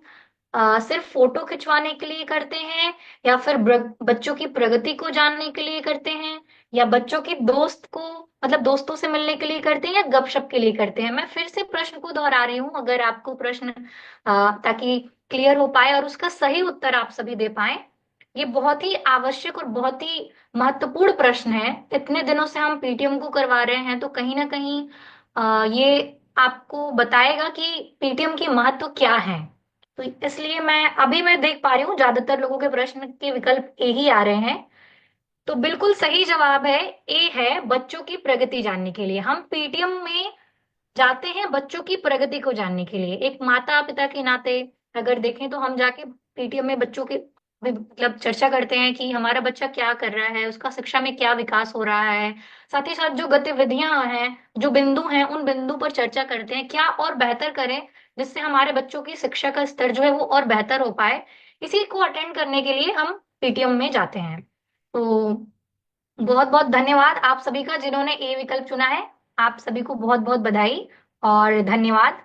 सिर्फ फोटो खिंचवाने के लिए करते हैं, या फिर बच्चों की प्रगति को जानने के लिए करते हैं, या बच्चों के दोस्त को, मतलब दोस्तों से मिलने के लिए करते हैं, या गपशप के लिए करते हैं? मैं फिर से प्रश्न को दोहरा रही हूँ, अगर आपको प्रश्न ताकि क्लियर हो पाए और उसका सही उत्तर आप सभी दे पाए। ये बहुत ही आवश्यक और बहुत ही महत्वपूर्ण प्रश्न है। इतने दिनों से हम पीटीएम को करवा रहे हैं, तो कहीं ना कहीं ये आपको बताएगा कि पीटीएम की महत्व क्या है। तो इसलिए मैं देख पा रही हूँ ज्यादातर लोगों के प्रश्न के विकल्प ए ही आ रहे हैं। तो बिल्कुल सही जवाब है, ए है बच्चों की प्रगति जानने के लिए। हम पीटीएम में जाते हैं बच्चों की प्रगति को जानने के लिए। एक माता पिता के नाते अगर देखें तो हम जाके पीटीएम में बच्चों के मतलब चर्चा करते हैं कि हमारा बच्चा क्या कर रहा है, उसका शिक्षा में क्या विकास हो रहा है। साथ ही साथ जो गतिविधियां हैं, जो बिंदु हैं, उन बिंदु पर चर्चा करते हैं क्या और बेहतर करें, जिससे हमारे बच्चों की शिक्षा का स्तर जो है वो और बेहतर हो पाए। इसी को अटेंड करने के लिए हम पीटीएम में जाते हैं। तो बहुत बहुत धन्यवाद आप सभी का जिन्होंने ए विकल्प चुना है। आप सभी को बहुत बहुत बधाई और धन्यवाद।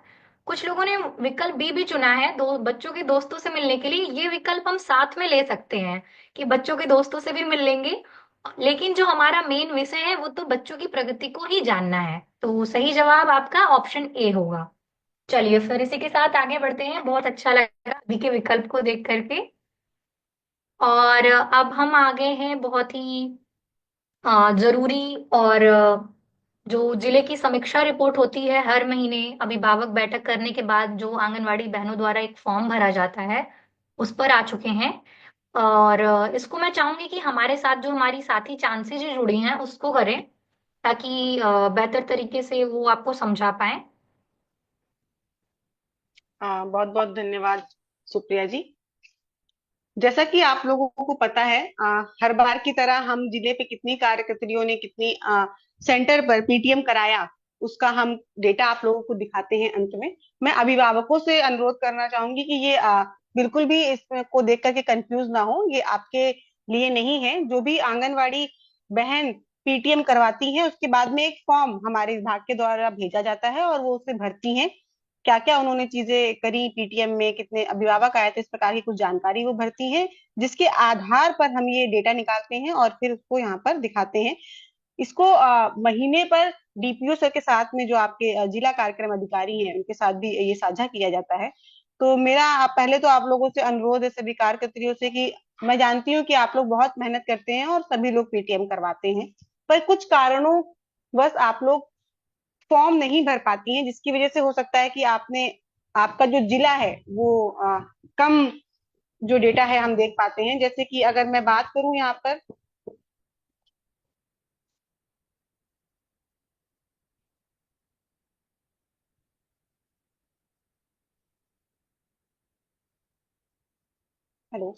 कुछ लोगों ने विकल्प बी भी चुना है, दो बच्चों के दोस्तों से मिलने के लिए। ये विकल्प हम साथ में ले सकते हैं कि बच्चों के दोस्तों से भी मिल लेंगे, लेकिन जो हमारा मेन विषय है वो तो बच्चों की प्रगति को ही जानना है। तो सही जवाब आपका ऑप्शन ए होगा। चलिए फिर इसी के साथ आगे बढ़ते हैं। बहुत अच्छा लगा बी के विकल्प को देख करके। और अब हम आगे हैं बहुत ही जरूरी और जो जिले की समीक्षा रिपोर्ट होती है हर महीने अभिभावक बैठक करने के बाद, जो आंगनवाड़ी बहनों द्वारा एक फॉर्म भरा जाता है, उस पर आ चुके हैं। और इसको मैं चाहूंगी कि हमारे साथ जो हमारी साथी चांसी जी जुड़ी हैं उसको करें, ताकि बेहतर तरीके से वो आपको समझा पाए। बहुत बहुत धन्यवाद सुप्रिया जी। जैसा कि आप लोगों को पता है, हर बार की तरह हम जिले पे कितनी कार्यकर्त्रियों ने कितनी सेंटर पर पीटीएम कराया, उसका हम डेटा आप लोगों को दिखाते हैं अंत में। मैं अभिभावकों से अनुरोध करना चाहूंगी कि ये बिल्कुल भी इसको देख करके कंफ्यूज ना हो, ये आपके लिए नहीं है। जो भी आंगनवाड़ी बहन पीटीएम करवाती है, उसके बाद में एक फॉर्म हमारे विभाग के द्वारा भेजा जाता है और वो उसे भरती हैं। क्या क्या उन्होंने चीजें करी पीटीएम में, कितने अभिभावक आए थे, इस प्रकार की कुछ जानकारी वो भरती हैं, जिसके आधार पर हम ये डेटा निकालते हैं और फिर उसको यहाँ पर दिखाते हैं। इसको महीने पर डीपीओ सर के साथ में, जो आपके जिला कार्यक्रम अधिकारी हैं, उनके साथ भी ये साझा किया जाता है। तो मेरा पहले तो आप लोगों से अनुरोध है, सभी कार्यकर्त्रियों से, कि मैं जानती हूँ कि आप लोग बहुत मेहनत करते हैं और सभी लोग पीटीएम करवाते हैं, पर कुछ कारणों बस आप लोग फॉर्म नहीं भर पाती हैं, जिसकी वजह से हो सकता है कि आपने, आपका जो जिला है वो कम जो डेटा है हम देख पाते हैं। जैसे कि अगर मैं बात करूं यहाँ पर, हेलो,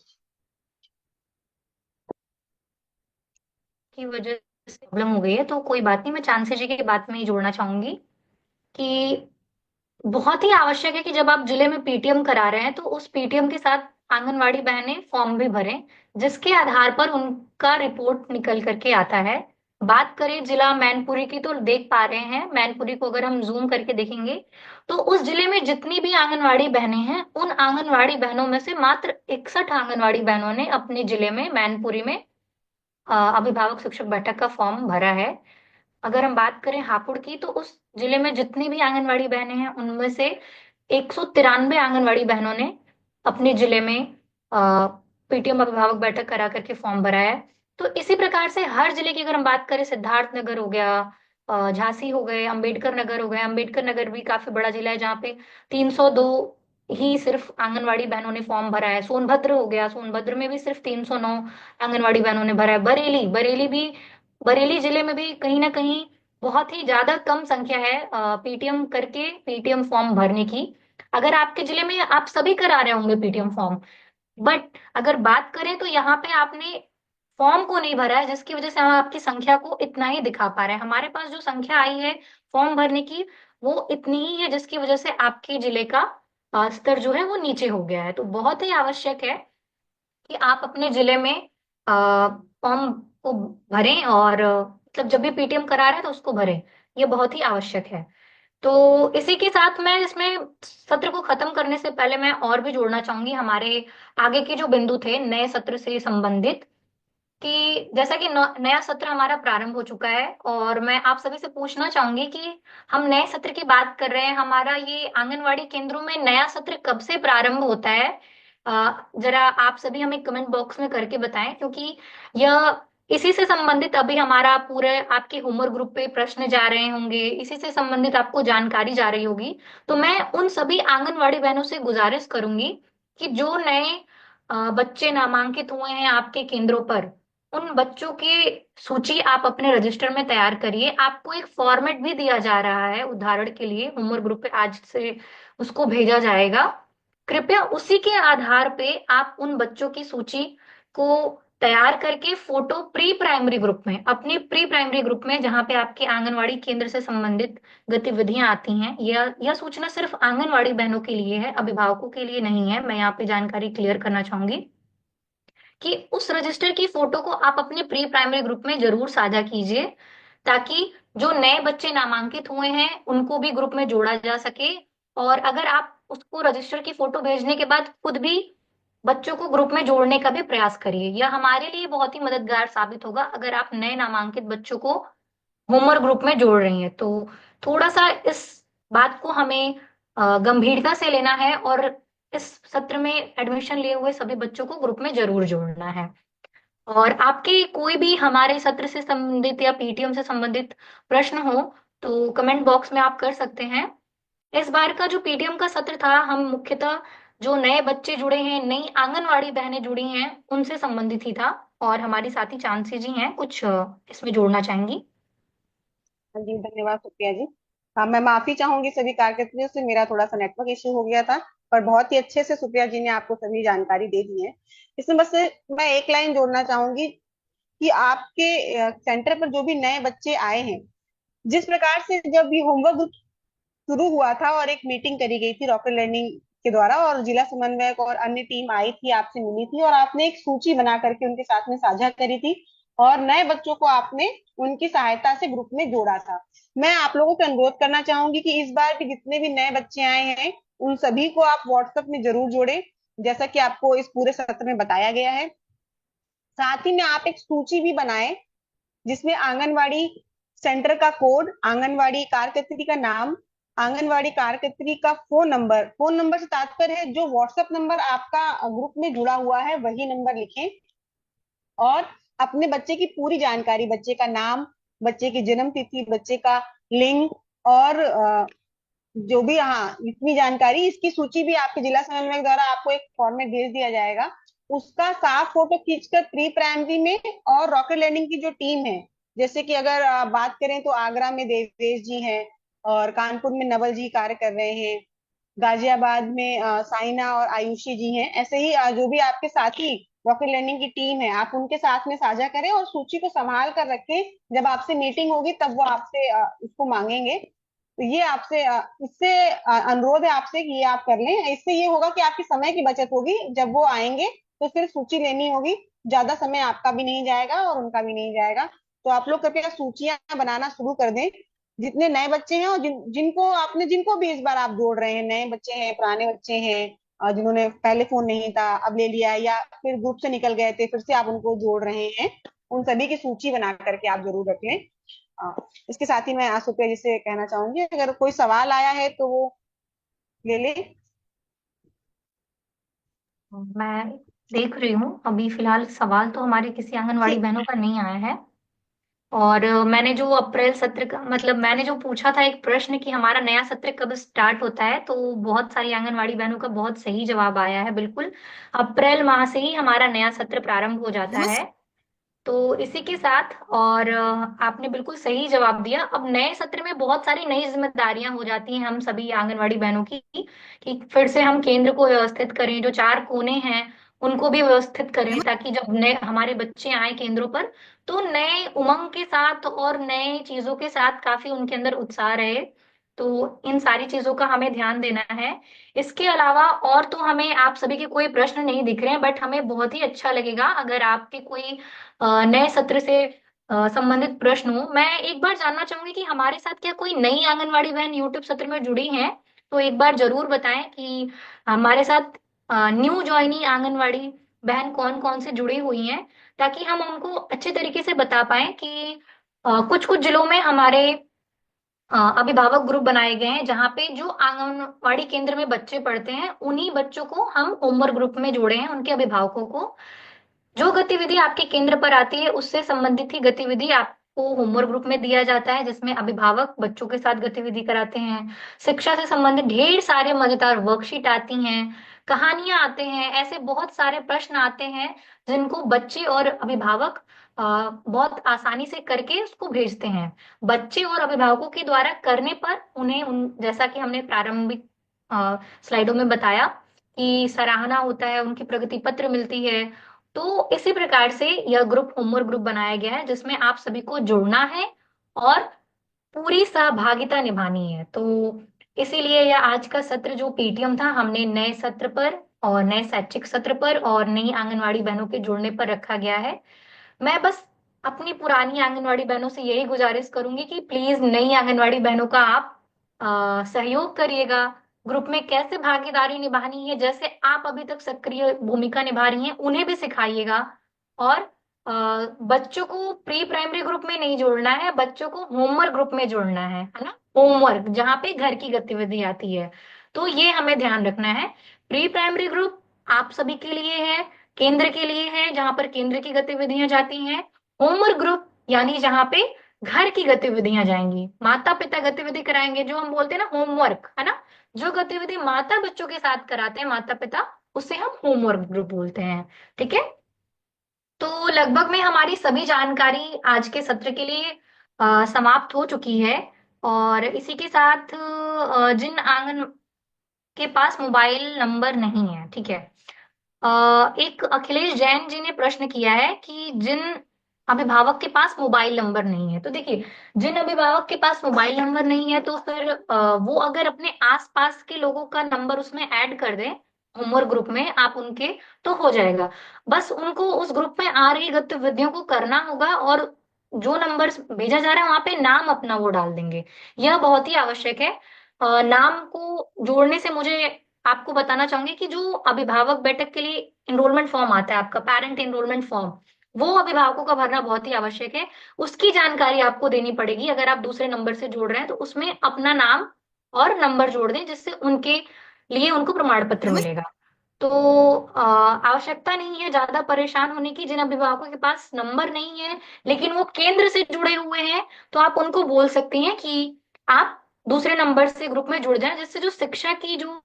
की वजह से प्रॉब्लम हो गई है, तो कोई बात नहीं, मैं चांसी जी की बात में ही जोड़ना चाहूंगी कि बहुत ही आवश्यक है कि जब आप जिले में पीटीएम करा रहे हैं तो उस पीटीएम के साथ आंगनवाड़ी बहनें फॉर्म भी भरें, जिसके आधार पर उनका रिपोर्ट निकल करके आता है। बात करें जिला मैनपुरी की, तो देख पा रहे हैं मैनपुरी को अगर हम जूम करके देखेंगे तो उस जिले में जितनी भी आंगनवाड़ी बहनें हैं, उन आंगनवाड़ी बहनों में से मात्र 61 आंगनवाड़ी बहनों ने अपने जिले में मैनपुरी में अभिभावक शिक्षक बैठक का फॉर्म भरा है। अगर हम बात करें हापुड़ की, तो उस जिले में जितनी भी आंगनवाड़ी बहनें हैं उनमें से 193 आंगनवाड़ी बहनों ने अपने जिले में पीटीएम अभिभावक बैठक करा करके फॉर्म भरा है। तो इसी प्रकार से हर जिले की अगर हम बात करें, सिद्धार्थ नगर हो गया, झांसी हो गए, अंबेडकर नगर हो गए, अंबेडकर नगर भी काफी बड़ा जिला है जहाँ पे 302 ही सिर्फ आंगनवाड़ी बहनों ने फॉर्म भरा है। सोनभद्र हो गया, सोनभद्र में भी सिर्फ 309 आंगनवाड़ी बहनों ने भरा है। बरेली, बरेली जिले में भी कहीं ना कहीं बहुत ही ज्यादा कम संख्या है पीटीएम करके पीटीएम फॉर्म भरने की। अगर आपके जिले में आप सभी करा रहे होंगे पीटीएम फॉर्म, बट अगर बात करें तो यहाँ पे आपने फॉर्म को नहीं भरा है, जिसकी वजह से हम आपकी संख्या को इतना ही दिखा पा रहे हैं। हमारे पास जो संख्या आई है फॉर्म भरने की वो इतनी ही है, जिसकी वजह से आपके जिले का स्तर जो है वो नीचे हो गया है। तो बहुत ही आवश्यक है कि आप अपने जिले में फॉर्म को भरें, और मतलब जब भी पीटीएम करा रहे हैं तो उसको भरें, ये बहुत ही आवश्यक है। तो इसी के साथ मैं इसमें सत्र को खत्म करने से पहले मैं और भी जोड़ना चाहूंगी हमारे आगे के जो बिंदु थे नए सत्र से संबंधित, कि जैसा कि नया सत्र हमारा प्रारंभ हो चुका है, और मैं आप सभी से पूछना चाहूंगी कि हम नए सत्र की बात कर रहे हैं, हमारा ये आंगनवाड़ी केंद्रों में नया सत्र कब से प्रारंभ होता है? जरा आप सभी हमें कमेंट बॉक्स में करके बताएं, क्योंकि यह इसी से संबंधित अभी हमारा पूरे आपके होमवर्क ग्रुप पे प्रश्न जा रहे होंगे, इसी से संबंधित आपको जानकारी जा रही होगी। तो मैं उन सभी आंगनवाड़ी बहनों से गुजारिश करूंगी कि जो नए बच्चे नामांकित हुए हैं आपके केंद्रों पर, उन बच्चों की सूची आप अपने रजिस्टर में तैयार करिए। आपको एक फॉर्मेट भी दिया जा रहा है उदाहरण के लिए, होमवर्क ग्रुप पे आज से उसको भेजा जाएगा। कृपया उसी के आधार पे आप उन बच्चों की सूची को तैयार करके फोटो प्री प्राइमरी ग्रुप में, अपनी प्री प्राइमरी ग्रुप में जहाँ पे आपके आंगनवाड़ी केंद्र से संबंधित गतिविधियां आती हैं, यह सूचना सिर्फ आंगनवाड़ी बहनों के लिए है, अभिभावकों के लिए नहीं है। मैं यहाँ पे जानकारी क्लियर करना चाहूंगी कि उस रजिस्टर की फोटो को आप अपने प्री प्राइमरी ग्रुप में जरूर साझा कीजिए, ताकि जो नए बच्चे नामांकित हुए हैं उनको भी ग्रुप में जोड़ा जा सके। और अगर आप उसको रजिस्टर की फोटो भेजने के बाद खुद भी बच्चों को ग्रुप में जोड़ने का भी प्रयास करिए, यह हमारे लिए बहुत ही मददगार साबित होगा अगर आप नए नामांकित बच्चों को होमवर्क ग्रुप में जोड़ रही हैं। तो थोड़ा सा इस बात को हमें गंभीरता से लेना है, और इस सत्र में एडमिशन लिए हुए सभी बच्चों को ग्रुप में जरूर जोड़ना है। और आपके कोई भी हमारे सत्र से संबंधित या पीटीएम से संबंधित प्रश्न हो तो कमेंट बॉक्स में आप कर सकते हैं। इस बार का जो पीटीएम का सत्र था, हम मुख्यतः जो नए बच्चे जुड़े हैं, नई आंगनवाड़ी बहनें जुड़ी हैं, उनसे संबंधित ही था। और हमारी साथी चांसी जी हैं, कुछ इसमें जोड़ना चाहेंगी? हाँ जी, धन्यवाद सुप्रिया जी। हाँ, मैं माफी चाहूंगी सभी कार्यकर्ताओं से, मेरा थोड़ा सा नेटवर्क इश्यू हो गया था। पर बहुत ही अच्छे से सुप्रिया जी ने आपको सभी जानकारी दे दी है। इसमें बस मैं एक लाइन जोड़ना चाहूंगी कि आपके सेंटर पर जो भी नए बच्चे आए हैं, जिस प्रकार से जब ये होमवर्क शुरू हुआ था और एक मीटिंग करी गई थी रॉकेट लर्निंग के द्वारा, और जिला समन्वयक और अन्य टीम आई थी, आपसे मिली थी, और आपने एक सूची बना करके उनके साथ में साझा करी थी, और नए बच्चों को आपने उनकी सहायता से ग्रुप में जोड़ा था। मैं आप लोगों से अनुरोध करना चाहूंगी कि इस बार के जितने भी नए बच्चे आए हैं, उन सभी को आप व्हाट्सएप में जरूर जोड़ें, जैसा कि आपको इस पूरे सत्र में बताया गया है। साथ ही में आप एक सूची भी बनाएं जिसमें आंगनवाड़ी सेंटर का कोड, आंगनवाड़ी कार्यकर्त्री का नाम, आंगनवाड़ी कार्यकर्त्री का फोन नंबर से तात्पर्य है जो व्हाट्सएप नंबर आपका ग्रुप में जुड़ा हुआ है वही नंबर लिखें, और अपने बच्चे की पूरी जानकारी, बच्चे का नाम, बच्चे की जन्म तिथि, बच्चे का लिंग, और जो भी, हाँ, इतनी जानकारी, इसकी सूची भी आपके जिला समन्वय द्वारा आपको एक फॉर्मेट भेज दिया जाएगा। उसका साफ फोटो खींचकर प्री प्राइमरी में, और रॉकेट लर्निंग की जो टीम है, जैसे कि अगर बात करें तो आगरा में देवेश जी हैं, और कानपुर में नवल जी कार्य कर रहे हैं, गाजियाबाद में साइना और आयुषी जी हैं, ऐसे ही जो भी आपके साथी रॉकेट लर्निंग की टीम है, आप उनके साथ में साझा करें और सूची को संभाल कर रखें। जब आपसे मीटिंग होगी तब वो आपसे इसको मांगेंगे। तो ये आपसे इससे अनुरोध है आपसे कि ये आप कर लें। इससे ये होगा कि आपकी समय की बचत होगी, जब वो आएंगे तो सिर्फ सूची लेनी होगी, ज्यादा समय आपका भी नहीं जाएगा और उनका भी नहीं जाएगा। तो आप लोग कृपया सूचियां बनाना शुरू कर दें, जितने नए बच्चे हैं, और जिनको भी इस बार आप जोड़ रहे हैं, नए बच्चे हैं, पुराने बच्चे हैं, जिन्होंने पहले फोन नहीं था अब ले लिया, या फिर ग्रुप से निकल गए थे फिर से आप उनको जोड़ रहे हैं, उन सभी की सूची बना करके आप जरूर रख लें। इसके साथ ही मैं सुप्रिया जी से कहना चाहूंगी, अगर कोई सवाल आया है तो वो ले ले। मैं देख रही हूँ, अभी फिलहाल सवाल तो हमारे किसी आंगनवाड़ी ठीक। बहनों का नहीं आया है। और मैंने जो अप्रैल सत्र का मतलब मैंने जो पूछा था एक प्रश्न कि हमारा नया सत्र कब स्टार्ट होता है, तो बहुत सारी आंगनवाड़ी बहनों का बहुत सही जवाब आया है। बिल्कुल, अप्रैल माह से ही हमारा नया सत्र प्रारंभ हो जाता है। नमस्कार। तो इसी के साथ, और आपने बिल्कुल सही जवाब दिया। अब नए सत्र में बहुत सारी नई जिम्मेदारियां हो जाती हैं हम सभी आंगनवाड़ी बहनों की, कि फिर से हम केंद्र को व्यवस्थित करें, जो चार कोने हैं उनको भी व्यवस्थित करें, ताकि जब नए हमारे बच्चे आए केंद्रों पर तो नए उमंग के साथ और नए चीजों के साथ काफी उनके अंदर उत्साह रहे। तो इन सारी चीजों का हमें ध्यान देना है। इसके अलावा और तो हमें आप सभी के कोई प्रश्न नहीं दिख रहे हैं, बट हमें बहुत ही अच्छा लगेगा अगर आपके कोई नए सत्र से संबंधित प्रश्न हो। मैं एक बार जानना चाहूंगी कि हमारे साथ क्या कोई नई आंगनवाड़ी बहन यूट्यूब सत्र में जुड़ी हैं? तो एक बार जरूर बताएं कि हमारे साथ न्यू ज्वाइनी आंगनवाड़ी बहन कौन कौन से जुड़ी हुई हैं, ताकि हम उनको अच्छे तरीके से बता पाएं कि कुछ कुछ जिलों में हमारे अभिभावक ग्रुप बनाए गए हैं, जहाँ पे जो आंगनवाड़ी केंद्र में बच्चे पढ़ते हैं उन्हीं बच्चों को हम होमवर्क ग्रुप में जोड़े हैं, उनके अभिभावकों को। जो गतिविधि आपके केंद्र पर आती है उससे संबंधित ही गतिविधि आपको होमवर्क ग्रुप में दिया जाता है, जिसमें अभिभावक बच्चों के साथ गतिविधि कराते हैं। शिक्षा से संबंधित ढेर सारे मजेदार वर्कशीट आती हैं, कहानियां आते हैं, ऐसे बहुत सारे प्रश्न आते हैं जिनको बच्चे और अभिभावक बहुत आसानी से करके उसको भेजते हैं। बच्चे और अभिभावकों के द्वारा करने पर उन्हें उन जैसा कि हमने प्रारंभिक स्लाइडों में बताया कि सराहना होता है, उनकी प्रगति पत्र मिलती है। तो इसी प्रकार से यह ग्रुप होमवर्क ग्रुप बनाया गया है, जिसमें आप सभी को जुड़ना है और पूरी सहभागिता निभानी है। तो इसीलिए यह आज का सत्र जो पीटीएम था, हमने नए सत्र पर और नए शैक्षिक सत्र पर और नई आंगनवाड़ी बहनों के जुड़ने पर रखा गया है। मैं बस अपनी पुरानी आंगनवाड़ी बहनों से यही गुजारिश करूंगी कि प्लीज नई आंगनवाड़ी बहनों का आप सहयोग करिएगा। ग्रुप में कैसे भागीदारी निभानी है, जैसे आप अभी तक सक्रिय भूमिका निभा रही हैं, उन्हें भी सिखाइएगा। और बच्चों को प्री प्राइमरी ग्रुप में नहीं जोड़ना है, बच्चों को होमवर्क ग्रुप में जोड़ना है ना, होमवर्क जहाँ पे घर की गतिविधि आती है। तो ये हमें ध्यान रखना है। प्री प्राइमरी ग्रुप आप सभी के लिए है, केंद्र के लिए है, जहां पर केंद्र की गतिविधियां जाती हैं। होमवर्क ग्रुप यानी जहाँ पे घर की गतिविधियां जाएंगी, माता पिता गतिविधि कराएंगे, जो हम बोलते हैं ना होमवर्क, है ना, जो गतिविधि माता बच्चों के साथ कराते हैं माता पिता, उसे हम होमवर्क ग्रुप बोलते हैं। ठीक है। तो लगभग में हमारी सभी जानकारी आज के सत्र के लिए समाप्त हो चुकी है। और इसी के साथ जिन आंगन के पास मोबाइल नंबर नहीं है, ठीक है, एक अखिलेश जैन जी ने प्रश्न किया है कि जिन अभिभावक के पास मोबाइल नंबर नहीं है, तो देखिए, जिन अभिभावक के पास मोबाइल नंबर नहीं है तो फिर वो अगर अपने आसपास के लोगों का नंबर उसमें ऐड कर दें, होमवर्क ग्रुप में आप उनके, तो हो जाएगा। बस उनको उस ग्रुप में आ रही गतिविधियों को करना होगा, और जो नंबर भेजा जा रहा है वहां पे नाम अपना वो डाल देंगे। यह बहुत ही आवश्यक है। नाम को जोड़ने से मुझे आपको बताना चाहूंगी कि जो अभिभावक बैठक के लिए इनरोलमेंट फॉर्म आता है, आपका पेरेंट इनरोलमेंट फॉर्म, वो अभिभावकों का भरना बहुत ही आवश्यक है। उसकी जानकारी आपको देनी पड़ेगी। अगर आप दूसरे नंबर से जोड़ रहे हैं तो उसमें अपना नाम और नंबर जोड़ दें, जिससे उनके लिए उनको प्रमाण पत्र नमस्ते। मिलेगा। तो आवश्यकता नहीं है ज्यादा परेशान होने की। जिन अभिभावकों के पास नंबर नहीं है लेकिन वो केंद्र से जुड़े हुए हैं, तो आप उनको बोल सकती हैं कि आप दूसरे नंबर से ग्रुप में जुड़ जाएं, जिससे जो शिक्षा की जो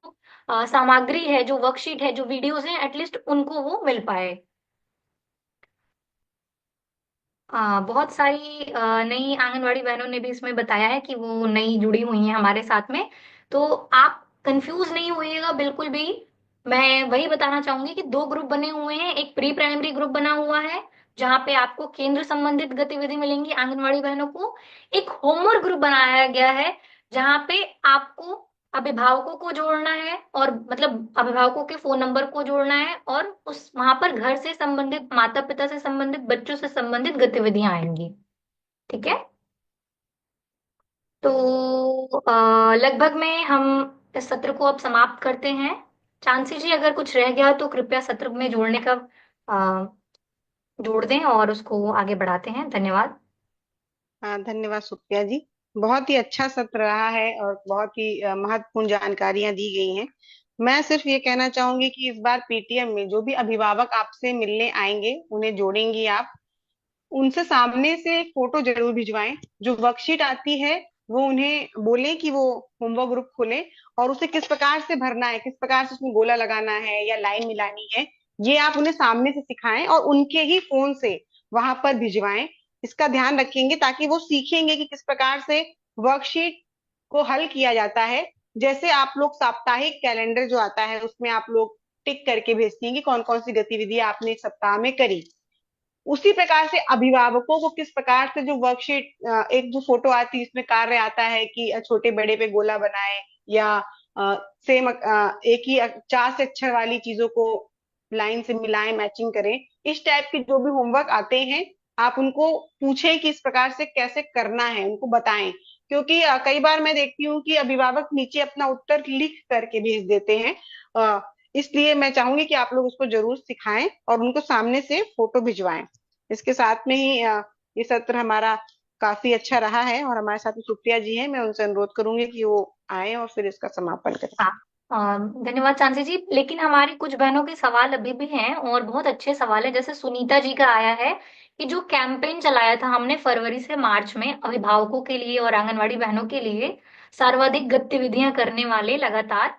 सामग्री है, जो वर्कशीट है, जो वीडियोस हैं, एटलीस्ट उनको वो मिल पाए। बहुत सारी नई आंगनवाड़ी बहनों ने भी इसमें बताया है कि वो नई जुड़ी हुई हैं हमारे साथ में। तो आप कंफ्यूज नहीं होइएगा बिल्कुल भी। मैं वही बताना चाहूंगी कि दो ग्रुप बने हुए हैं। एक प्री प्राइमरी ग्रुप बना हुआ है जहाँ पे आपको केंद्र संबंधित गतिविधि मिलेंगी आंगनवाड़ी बहनों को। एक होमवर्क ग्रुप बनाया गया है जहाँ पे आपको अभिभावकों को जोड़ना है, और मतलब अभिभावकों के फोन नंबर को जोड़ना है, और उस वहां पर घर से संबंधित, माता पिता से संबंधित, बच्चों से संबंधित गतिविधियां आएंगी। ठीक है। तो लगभग में हम इस सत्र को अब समाप्त करते हैं। चांसी जी, अगर कुछ रह गया तो कृपया सत्र में जोड़ने का जोड़ दें और उसको आगे बढ़ाते हैं। धन्यवाद। हाँ, धन्यवाद सुप्रिया जी। बहुत ही अच्छा सत्र रहा है और बहुत ही महत्वपूर्ण जानकारियां दी गई हैं। मैं सिर्फ ये कहना चाहूंगी कि इस बार पीटीएम में जो भी अभिभावक आपसे मिलने आएंगे, उन्हें जोड़ेंगी आप, उनसे सामने से एक फोटो जरूर भिजवाएं। जो वर्कशीट आती है वो उन्हें बोलें कि वो होमवर्क ग्रुप खोलें, और उसे किस प्रकार से भरना है, किस प्रकार से उसमें गोला लगाना है या लाइन मिलानी है, ये आप उन्हें सामने से सिखाएं और उनके ही फोन से वहां पर भिजवाएं। इसका ध्यान रखेंगे ताकि वो सीखेंगे कि किस प्रकार से वर्कशीट को हल किया जाता है। जैसे आप लोग साप्ताहिक कैलेंडर जो आता है उसमें आप लोग टिक करके भेजती हैं कि कौन कौन सी गतिविधि आपने इस सप्ताह में करी, उसी प्रकार से अभिभावकों को किस प्रकार से जो वर्कशीट, एक जो फोटो आती है इसमें कार्य आता है कि छोटे बड़े पे गोला बनाए, या सेम एक ही चार से अक्षर वाली चीजों को लाइन से मिलाएं, मैचिंग करें, इस टाइप के जो भी होमवर्क आते हैं आप उनको पूछें कि इस प्रकार से कैसे करना है, उनको बताएं। क्योंकि कई बार मैं देखती हूँ कि अभिभावक नीचे अपना उत्तर लिख करके भेज देते हैं। इसलिए मैं चाहूंगी कि आप लोग उसको जरूर सिखाएं और उनको सामने से फोटो भिजवाएं। इसके साथ में ही ये सत्र हमारा काफी अच्छा रहा है, और हमारे साथ में सुप्रिया जी हैं, मैं उनसे अनुरोध करूंगी कि वो आए और फिर इसका समापन करें। हाँ, धन्यवाद चांसी जी। लेकिन हमारी कुछ बहनों के सवाल अभी भी हैं, और बहुत अच्छे सवाल है। जैसे सुनीता जी का आया है कि जो कैंपेन चलाया था हमने फरवरी से मार्च में अभिभावकों के लिए और आंगनवाड़ी बहनों के लिए, सर्वाधिक गतिविधियां करने वाले लगातार,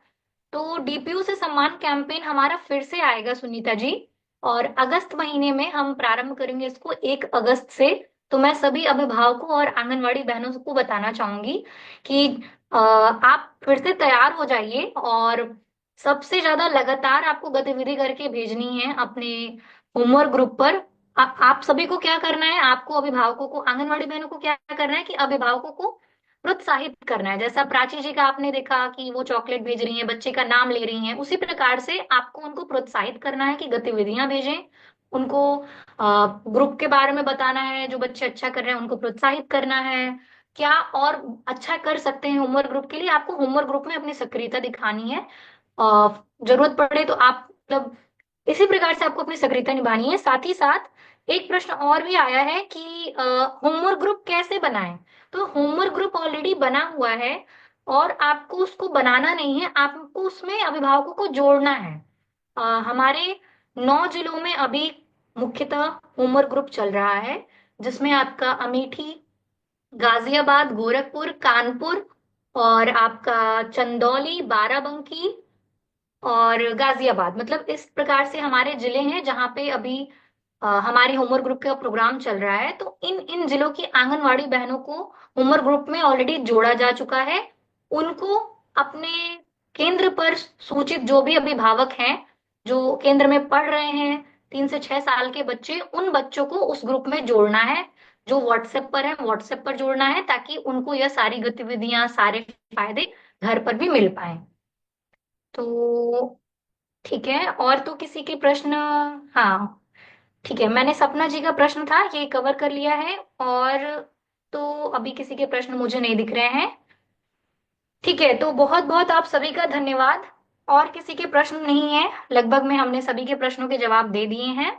तो डीपीयू से सम्मान कैंपेन हमारा फिर से आएगा सुनीता जी। और अगस्त महीने में हम प्रारंभ करेंगे इसको, 1 अगस्त से। तो मैं सभी अभिभावकों और आंगनवाड़ी बहनों को बताना चाहूंगी कि आप फिर से तैयार हो जाइए, और सबसे ज्यादा लगातार आपको गतिविधि करके भेजनी है अपने होमवर्क ग्रुप पर। आप सभी को क्या करना है, आपको अभिभावकों को, आंगनवाड़ी बहनों को क्या करना है कि अभिभावकों को प्रोत्साहित करना है। जैसा प्राची जी का आपने देखा कि वो चॉकलेट भेज रही हैं, बच्चे का नाम ले रही हैं, उसी प्रकार से आपको उनको प्रोत्साहित करना है कि गतिविधियां भेजें। उनको ग्रुप के बारे में बताना है, जो बच्चे अच्छा कर रहे हैं उनको प्रोत्साहित करना है। क्या और अच्छा कर सकते हैं होमवर्क ग्रुप के लिए, आपको होमवर्क ग्रुप में अपनी सक्रियता दिखानी है। जरूरत पड़े तो आप मतलब इसी प्रकार से आपको अपनी सक्रियता निभानी है। साथ ही साथ एक प्रश्न और भी आया है कि होमवर्क ग्रुप कैसे बनाएं। तो होमवर्क ग्रुप ऑलरेडी बना हुआ है, और आपको उसको बनाना नहीं है, आपको उसमें अभिभावकों को जोड़ना है। हमारे 9 जिलों में अभी मुख्यतः होमवर्क ग्रुप चल रहा है, जिसमें आपका अमेठी, गाजियाबाद, गोरखपुर, कानपुर और आपका चंदौली, बाराबंकी और गाजियाबाद। मतलब इस प्रकार से हमारे जिले हैं जहाँ पे अभी हमारे होमवर्क ग्रुप का प्रोग्राम चल रहा है। तो इन इन जिलों की आंगनवाड़ी बहनों को होमवर्क ग्रुप में ऑलरेडी जोड़ा जा चुका है। उनको अपने केंद्र पर सूचित जो भी अभिभावक हैं जो केंद्र में पढ़ रहे हैं, 3 से 6 साल के बच्चे, उन बच्चों को उस ग्रुप में जोड़ना है। जो व्हाट्सएप पर है व्हाट्सएप पर जोड़ना है, ताकि उनको यह सारी गतिविधियां, सारे फायदे घर पर भी मिल पाए। तो ठीक है, और तो किसी के प्रश्न? हाँ, ठीक है, मैंने सपना जी का प्रश्न था ये कवर कर लिया है। और तो अभी किसी के प्रश्न मुझे नहीं दिख रहे हैं। ठीक है, तो बहुत बहुत आप सभी का धन्यवाद। और किसी के प्रश्न नहीं है, लगभग में हमने सभी के प्रश्नों के जवाब दे दिए हैं।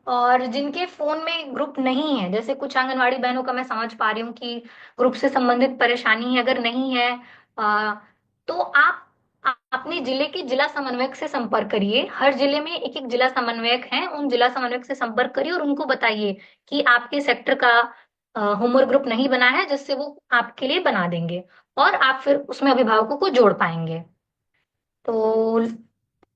और जिनके फोन में ग्रुप नहीं है, जैसे कुछ आंगनवाड़ी बहनों का मैं समझ पा रही हूँ कि ग्रुप से संबंधित परेशानी है, अगर नहीं है तो आप अपने जिले के जिला समन्वयक से संपर्क करिए। हर जिले में एक एक जिला समन्वयक हैं, उन जिला समन्वयक से संपर्क करिए और उनको बताइए कि आपके सेक्टर का होमवर्क ग्रुप नहीं बना है, जिससे वो आपके लिए बना देंगे और आप फिर उसमें अभिभावकों को जोड़ पाएंगे। तो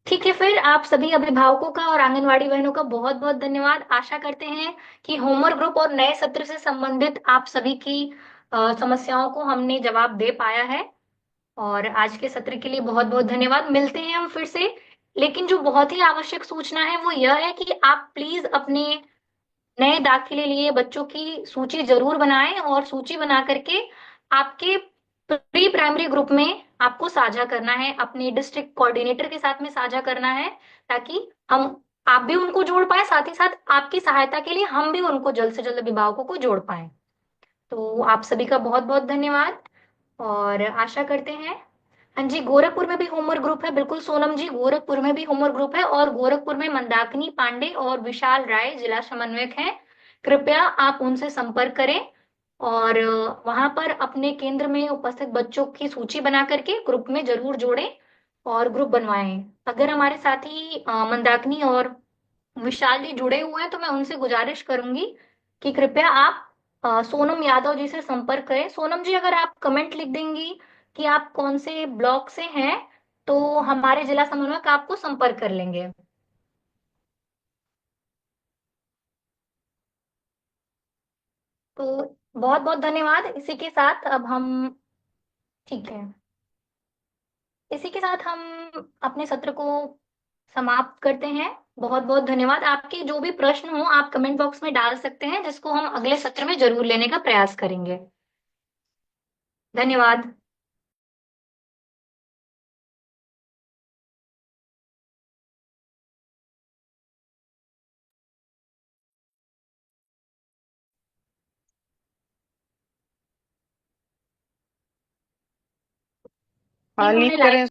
ठीक है, फिर आप सभी अभिभावकों का और आंगनवाड़ी बहनों का बहुत बहुत धन्यवाद। आशा करते हैं कि होमवर्क ग्रुप और नए सत्र से संबंधित आप सभी की समस्याओं को हमने जवाब दे पाया है। और आज के सत्र के लिए बहुत बहुत धन्यवाद। मिलते हैं हम फिर से। लेकिन जो बहुत ही आवश्यक सूचना है वो यह है कि आप प्लीज अपने नए दाखिले लिए बच्चों की सूची जरूर बनाएं, और सूची बना करके आपके प्री प्राइमरी ग्रुप में आपको साझा करना है, अपने डिस्ट्रिक्ट कोऑर्डिनेटर के साथ में साझा करना है, ताकि हम आप भी उनको जोड़ पाए, साथ ही साथ आपकी सहायता के लिए हम भी उनको जल्द से जल्द अभिभावकों को जोड़ पाए। तो आप सभी का बहुत बहुत धन्यवाद। और आशा करते हैं, हाँ जी, गोरखपुर में भी होमवर्क ग्रुप है, बिल्कुल सोनम जी, गोरखपुर में भी होमवर्क ग्रुप है। और गोरखपुर में मंदाकिनी पांडे और विशाल राय जिला समन्वयक हैं। कृपया आप उनसे संपर्क करें और वहां पर अपने केंद्र में उपस्थित बच्चों की सूची बना करके ग्रुप में जरूर जोड़ें और ग्रुप बनवाएं। अगर हमारे साथी मंदाकिनी और विशाल जी जुड़े हुए हैं तो मैं उनसे गुजारिश करूंगी कि कृपया आप सोनम यादव जी से संपर्क करें। सोनम जी, अगर आप कमेंट लिख देंगी कि आप कौन से ब्लॉक से हैं, तो हमारे जिला समन्वयक आपको संपर्क कर लेंगे। तो बहुत बहुत धन्यवाद। इसी के साथ अब हम, ठीक है, इसी के साथ हम अपने सत्र को समाप्त करते हैं। बहुत बहुत धन्यवाद। आपके जो भी प्रश्न हो आप कमेंट बॉक्स में डाल सकते हैं, जिसको हम अगले सत्र में जरूर लेने का प्रयास करेंगे। धन्यवाद। हाँ, हमने लीव लाइव करें।